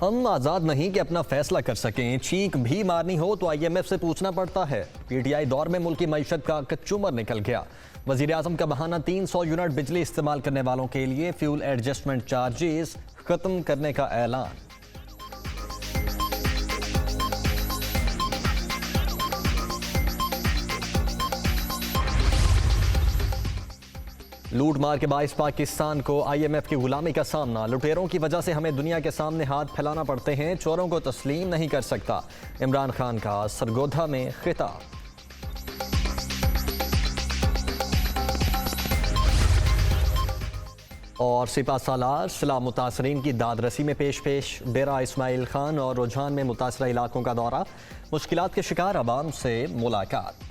हम आज़ाद नहीं कि अपना फैसला कर सकें। चीख भी मारनी हो तो IMF से पूछना पड़ता है। PTI दौर में मुल्क की मईशत का कच्चूमर निकल गया। वज़ीर आज़म का बहाना 300 यूनिट बिजली इस्तेमाल करने वालों के लिए फ्यूल एडजस्टमेंट चार्जेस खत्म करने का ऐलान। लूट मार के बाइस पाकिस्तान को IMF की गुलामी का सामना। लुटेरों की वजह से हमें दुनिया के सामने हाथ फैलाना पड़ते हैं, चोरों को तस्लीम नहीं कर सकता। इमरान खान का सरगोधा में खिताब। और सिपा सालार सिला मुतासरीन की दादरसी में पेश डेरा इस्माइल खान और रुझान में मुतासरा इलाकों का दौरा। मुश्किलात के शिकार अवाम से मुलाकात।